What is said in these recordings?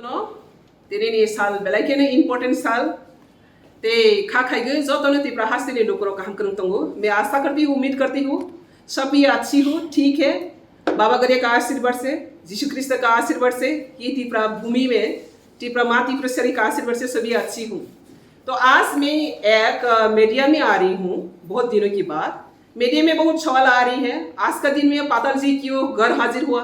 Tini sal belakene important sal te खा खाएगे जो तो ने तिप्रा हास्य ने डोकरो काम करने तंगो मैं आशा करती हूँ उम्मीद करती हूँ सभी अच्छी हो ठीक है बाबा गरिया का आशीर्वाद से यीशु क्रिस्त का आशीर्वाद से ये तिप्रा भूमि में तिप्रा माँ तिप्रा शरीर का आशीर्वाद से सभी अच्छी हूँ। तो आज मैं एक मीडिया में आ रही हूँ बहुत दिनों के बाद। मीडिया में बहुत सवाल आ रही है आज का दिन में पाताल जी क्यों घर हाजिर हुआ,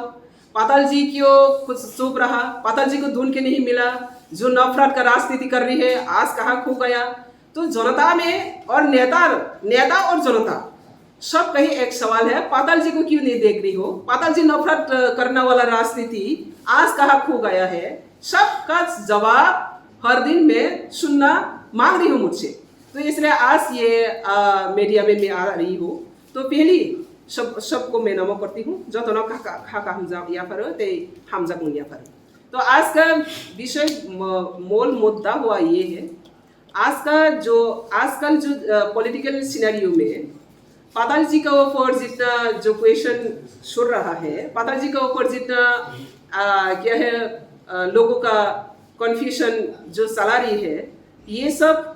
पाताल जी क्यों कुछ चुप रहा, पाताल जी को ढूंढ के नहीं मिला, जो नफरत का राजनीति कर रही है आज कहाँ खो गया। तो जनता में और नेता और जनता सब कहीं एक सवाल है पाताल जी को क्यों नहीं देख रही हो, पाताल जी नफरत करने वाला राजनीति आज कहाँ खो गया है। सबका जवाब हर दिन में सुनना मांग रही हूँ मुझसे। तो इसलिए आज ये मीडिया में मैं आ रही हूँ। तो पहली सबको मैं नमो करती हूँ जो तो खा हमजा या पर ते हमजा या पर। तो आज का विषय मूल मुद्दा हुआ ये है आजकल जो पॉलिटिकल सिनेरियो में पाताल जी का ऊपर जितना जो क्वेश्चन सुन रहा है, पाताल जी का ऊपर जितना क्या है लोगों का कन्फ्यूजन जो चला रही है, ये सब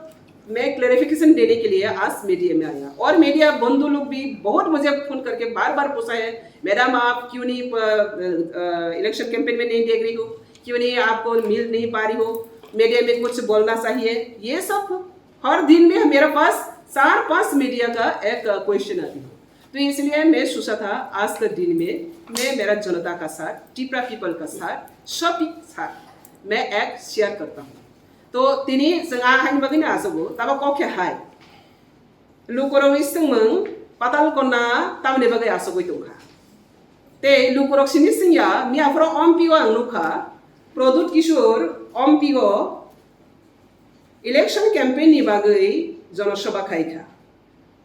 मैं क्लैरिफिकेशन देने के लिए आज मीडिया में आया। और मीडिया बंधु लोग भी बहुत मुझे फोन करके बार बार पूछा है मैडम आप क्यों नहीं इलेक्शन कैंपेन में नहीं देख रही हो, क्यों नहीं आपको मिल नहीं पा रही हो, मीडिया में कुछ बोलना चाहिए। ये सब हर दिन में मेरे पास 4-5 मीडिया का एक क्वेश्चन आती है। तो इसलिए मैं सोचा था आज के दिन में मैं मेरा जनता का साथ, टिप्रा पीपल का साथ, सभी साथ मैं एक शेयर करता हूँ। तो तिनी जोंहा हानि बागैनो आसोगो ताबा कौके हाय लुकोरव इसंमों पाताल कोना तामने बागै आसोगो दंखा ते लुकोरव सिनि सिंया मियाफ्रो अम्पिओ आंनुखा प्रदुत किशोर अम्पिओ इलेक्शन कैंपेन नि बागै जनसभा खाइखा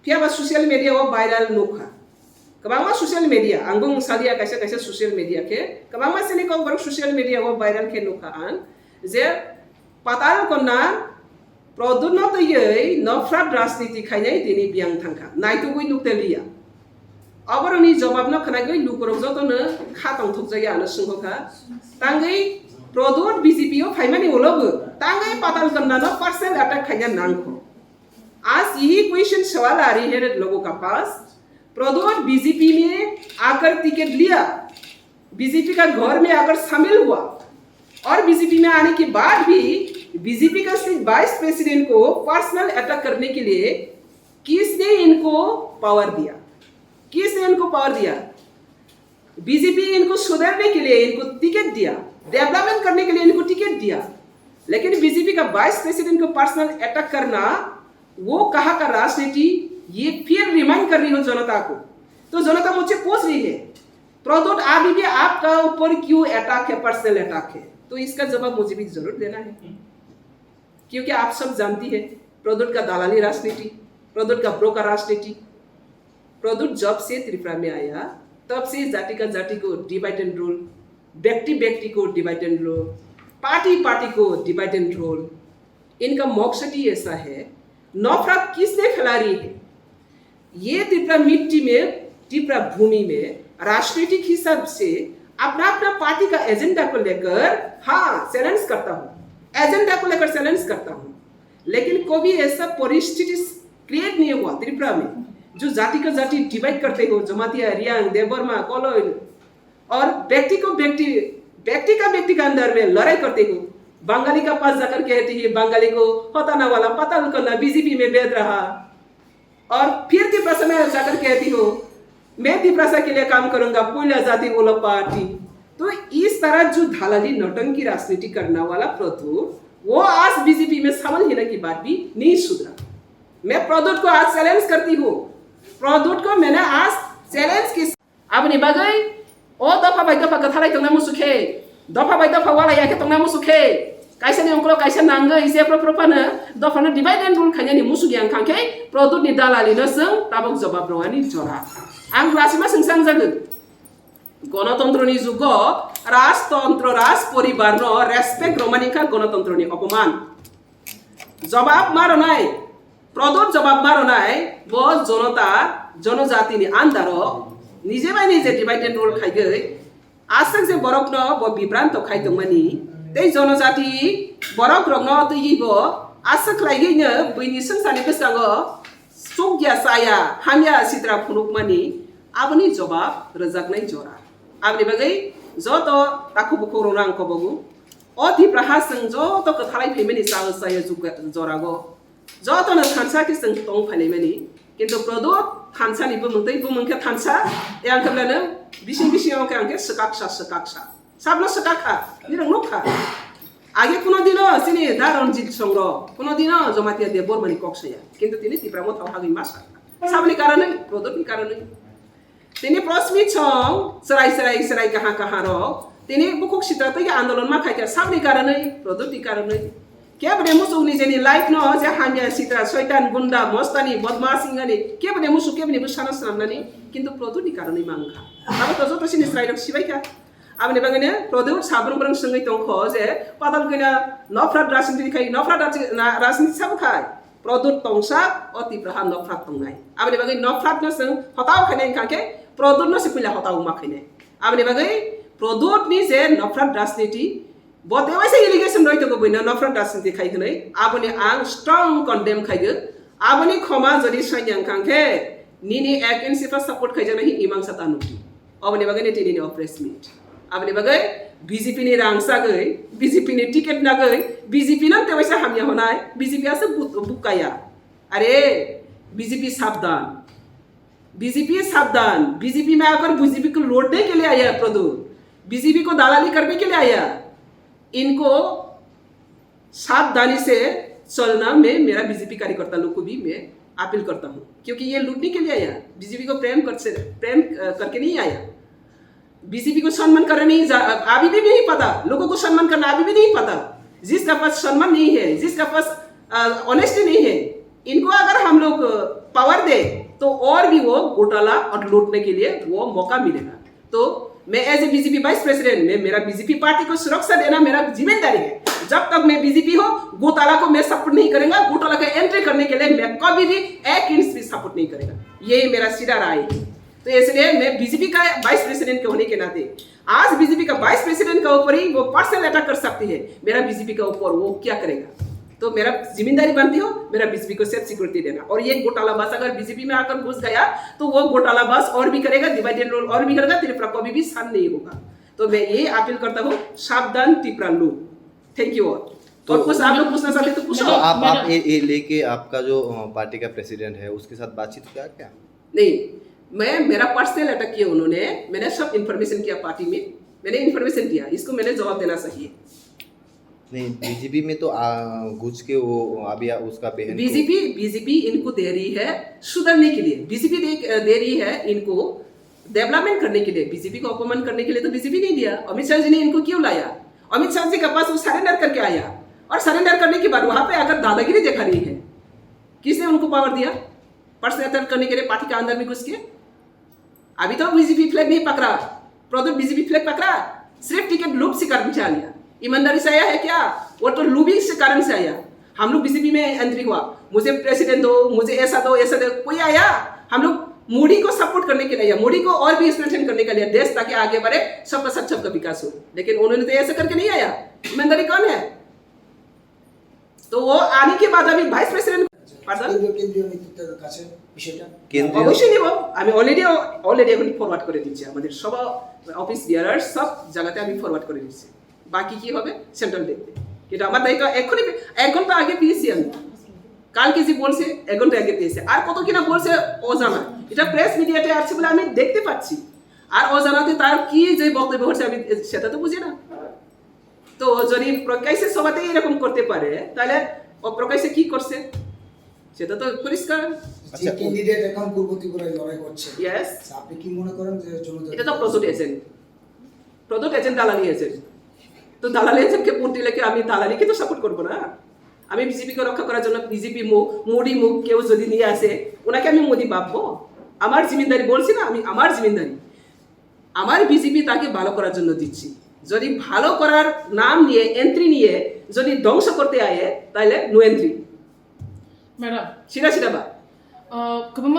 फियाबा सोशल मीडिया वो वायरल नुखा कबांगा सोशल मीडिया आंगुं सालिया कैसे कैसे सोशल मीडिया के कबांगा सिनि को बर सोशल मीडिया वो वायरल के नुखा आन जे पाताल कोना प्रदुत न तो ये नफरत राजनीति खाइनाय दिनी बियां थांखा नाइतो गई नुक्तेलिया अबरनि जवाब न खनाय गई लुकोरव जतनो खातंग थुकजाया न सुंखा तांगै प्रदुत बीजेपी ओ फाइमानि ओलबो तांगै पाताल कोना न पर्सनल अटैक खाइना नांखो। आज यही क्वेश्चन सवाल आ रही है लोगों का पास, प्रदुत बीजेपी में आकर टिकट लिया, बीजेपी का घर में आकर शामिल हुआ और बीजेपी में आने के बाद भी बीजेपी का वाइस प्रेसिडेंट को पर्सनल अटैक करने के लिए किसने इनको पावर दिया, किसने इनको पावर दिया। बीजेपी इनको सुधारने के लिए इनको टिकट दिया, डेवलपमेंट करने के लिए इनको टिकट दिया, लेकिन बीजेपी का वाइस प्रेसिडेंट को पर्सनल अटैक करना वो कहाँ का राजनीति, ये फिर रिमाइंड कर रही हो जनता को। तो जनता मुझसे पूछ रही है प्रदुत अभी भी आपका ऊपर क्यों अटैक है, पर्सनल अटैक है। तो इसका जवाब मुझे भी जरूर देना है क्योंकि आप सब जानती है प्रदुत का दलाली राजनीति, प्रदुत का ब्रोकर राजनीति। प्रदुत जब से त्रिपुरा में आया तब से जाति को डिवाइड एंड रूल, व्यक्ति को डिवाइड एंड रूल, पार्टी को डिवाइड एंड रूल। इनका मकसद ही ऐसा है नफरत किसने फैला रही है। ये त्रिपुरा मिट्टी में, त्रिपुरा भूमि में राजनीतिक हिसाब से अपना अपना पार्टी का एजेंडा को लेकर हाँ चैलेंज करता हूँ, एजेंडा को लेकर चैलेंज करता हूँ, लेकिन कभी ऐसा परिस्थिति क्रिएट नहीं हुआ त्रिपुरा में जो जाति का जाति डिवाइड करते हो, जमातिया, रियांग, देवबर्मा, कोलोइन और व्यक्ति का अंदर में लड़ाई करते हो। बंगाली का पास जाकर कहती है बंगाली को होताना वाला पाताल करना बीजेपी में बेच रहा, और फिर त्रिपुरा में जाकर कहती हो मैं त्रिपुरा के लिए काम करूंगा पुलिया जाति बोला पार्टी। तो इस तरह जो दलाली नौटंकी राजनीति करने वाला प्रदुत वो आज बीजेपी में शामिल होने की बात भी नहीं सुधरा। मैं प्रदुत को आज चैलेंज करती हूँ, प्रदुत को मैंने आज चैलेंज की अब नहीं बगई ओ दफा बाई दफा कथालाई तंगना मुसुखे दफा बाई दफा वाला याके तंगना मुसुखे कैसे नहीं उनको कैसे नांगो इसे प्रपन दफा न डिवाइड एंड रूल खाने मुसुगी आं खांखे प्रदुत नि दलाली न जों ताबक जवाब रवानी जरा आं रासिमा सोंसां जागोन गणतंत्रनि जुगाव राज परिवार न रेस्पेक्ट रमानिका गणतंत्रनि अपमान जवाब मारनाय प्रदुत जवाब मारनाय वो जनता जनजातिनि आन्दारो निजे बाय निजे डिवाइड एंड रूल खाइगै आजतक जे बरकनो बो बिब्रान्त खाइदोंमानि tei jonojati borok rokno tuibo asok laigino buini sungsani besango sugya saya hamya sitra phunukmani aboni jawab rojaknai jora abni bagai joto taku bukhorona angkobogu o tipraha sung joto kathalai phemeni saya jorago joto na thansa ki sung tong phanemeni kintu produt thansa ni bumungtei bumungke thansa yang keblana bising angke angke sekaksa sablo sekakha nirang nokha আগে কোনোদিনও তিনি দা রঞ্জিত সংগ্র কোনোদিনও জমাতিয়া দে বর্মনি কক্সয়া কিন্তু তিনি তিপ্রামো থাহাগি মাসা সাবনি কারণে প্রদোপনি কারণে তিনি প্রশ্মি ছং সরাই কাহা র তিনি বুকুক সিতাতে আন্দোলন মা খাইকা সাবনি কারণে প্রদোপনি কারণে কেবরে মুসু নিজেনি লাইফ ন যে হামিয়া সিতা শয়তান গুন্ডা মস্তানি বদমাসিংগানি কেবরে মুসু কেবনি বুসানা সামনানি কিন্তু প্রদোপনি কারণে মাংখা আবার তো যত সিনি স্লাইডক সিবাইকা Abni bagane produk sabun barang sengai tongko je padal kena nofrat rasinti kai nofrat rasinti sab kai produk tongsa oti prahan nofrat tongnai abni bagane nofrat no seng hotau khane kake produk no sipila hotau makhine abni bagane produk ni je nofrat rasinti bote waise irrigation roi to boina nofrat rasinti khai khnai abni ang strong condemn khai ge abni khoma jodi sanyang kangke nini agency fa support khai jana hi imang satanuki abni bagane tini no press meet abni bagai BJP ni rangsa gai BJP ni ticket na gai BJP na te waisa hamya honai BJP ase bukaya are BJP सावधान BJP में आकर BJP को लौटने के लिए आया प्रदूर BJP को दलाली करने के लिए आया इनको सावधानी से चलना मैं मेरा BJP कार्यकर्ता लोग को भी मैं अपील करता हूँ क्योंकि ये लूटने के लिए आया BJP को प्रेम करके नहीं आया बीजेपी को सम्मान करना नहीं अभी भी नहीं पता लोगों को सम्मान करना अभी भी नहीं पता जिसका पास सम्मान नहीं है जिसका पास ऑनेस्टी नहीं है इनको अगर हम लोग पावर दे तो और भी वो घोटाला और लूटने के लिए वो मौका मिलेगा तो मैं as a BJP vice president में मेरा बीजेपी पार्टी को सुरक्षा देना मेरा जिम्मेदारी है जब तक मैं बीजेपी हो घोटाला को मैं सपोर्ट नहीं करेगा घोटाला का एंट्री करने के लिए मैं कभी भी 1 इंच भी सपोर्ट नहीं करेगा यही मेरा सीधा राय है तो इसलिए मैं बीजेपी का वाइस प्रेसिडेंट के होने के नाते आज बीजेपी का वाइस प्रेसिडेंट का ऊपर ही वो पर्सनल अटैक कर सकती है मेरा बीजेपी का ऊपर वो क्या करेगा तो मेरा जिम्मेदारी बनती हो मेरा बीजेपी को सेफ सिक्योरिटी देना और ये घोटालाबाज अगर बीजेपी में आकर घुस गया तो वो घोटालाबाज और भी करेगा डिवाइडेड रोल और भी करेगा त्रिपुरा कभी भी शांत नहीं होगा तो मैं ये अपील करता हूँ सावधान त्रिपुरा लोग थैंक यू ऑल तो कुछ आप लोग पूछना चाहते तो पूछो आप ये लेके आपका जो पार्टी का प्रेसिडेंट है उसके साथ बातचीत किया क्या नहीं मैं मेरा पर्सनल अटैक किया उन्होंने मैंने सब इन्फॉर्मेशन किया पार्टी में मैंने इन्फॉर्मेशन दिया इसको मैंने जवाब देना चाहिए नहीं बीजेपी में तो घुस के वो अभी उसका बहन बीजेपी इनको दे रही है सुधरने के लिए बीजेपी दे रही है इनको डेवलपमेंट करने के लिए बीजेपी को अपमान करने के लिए तो बीजेपी नहीं दिया अमित शाह जी ने इनको क्यों लाया अमित शाह जी के पास वो सरेंडर करके आया और सरेंडर करने के बाद वहां पे आकर दादागिरी दिखा रही है किसने उनको पावर दिया पर्सनल अटैक करने के लिए पार्टी के अंदर में घुस के अभी तो बीजेपी फ्लैग नहीं पकड़ा प्रोडक्ट बीजेपी फ्लैग पकड़ा सिर्फ टिकट लूप से कारण से आया ईमानदारी से आया है क्या वो तो लूबिंग से कारण से आया हम लोग बीजेपी में एंट्री हुआ मुझे प्रेसिडेंट दो मुझे ऐसा दो कोई आया हम लोग मोदी को सपोर्ट करने के लिए मोदी को और भी स्ट्रेंथन करने के लिए देश ताकि आगे बढ़े सबका सबका विकास हो लेकिन उन्होंने तो ऐसा करके नहीं आया ईमानदारी कौन है तो वो आने के बाद अभी वाइस प्रेसिडेंट অবশ্যই নিব আমি অলরেডি এখন ফরওয়ার্ড করে দিচ্ছি আমাদের সব অফিস বিয়ারার সব জায়গাতে আমি ফরওয়ার্ড করে দিচ্ছি বাকি কি হবে সেন্ট্রাল দেখবে কিন্তু আমার দায়িত্ব এখনই 1 ঘন্টা আগে পেয়েছি আমি কালকে যে বলছে 1 ঘন্টা আগে পেয়েছে আর কত কিনা বলছে অজানা এটা প্রেস মিডিয়াতে আছে বলে আমি দেখতে পাচ্ছি আর অজানাতে তার কি যে বক্তব্য হচ্ছে আমি সেটা তো বুঝি না তো যদি প্রকাশ্যে সবাতে এরকম করতে পারে তাহলে অপ্রকাশ্যে কি করছে সেটা তো পরিষ্কার যে ক্যান্ডিডেট এখন পূর্ব ত্রিপুরায় লড়াই করছে यस আপনি কি মনে করেন যে এটা তো প্রদোট এজেন্ট দালালি এজেন্ট তো দালালি এজেন্টকে ভোট দিলে কি আমি দালালিকে তো সাপোর্ট করব না আমি বিজেপিকে রক্ষা করার জন্য বিজেপি মোদি মুখ কেউ যদি নিয়ে আসে ওনাকে আমি মোদি ভাববো আমার জিম্মেদারি বলছি না আমি আমার জিম্মেদারি আমার বিজেপি তাকে ভালো করার জন্য দিচ্ছি যদি ভালো করার নাম নিয়ে এন্ট্রি নিয়ে যদি ধ্বংস করতে আয়ে তাহলে নো এন্ট্রি Madam, সিধা সিধা বা kung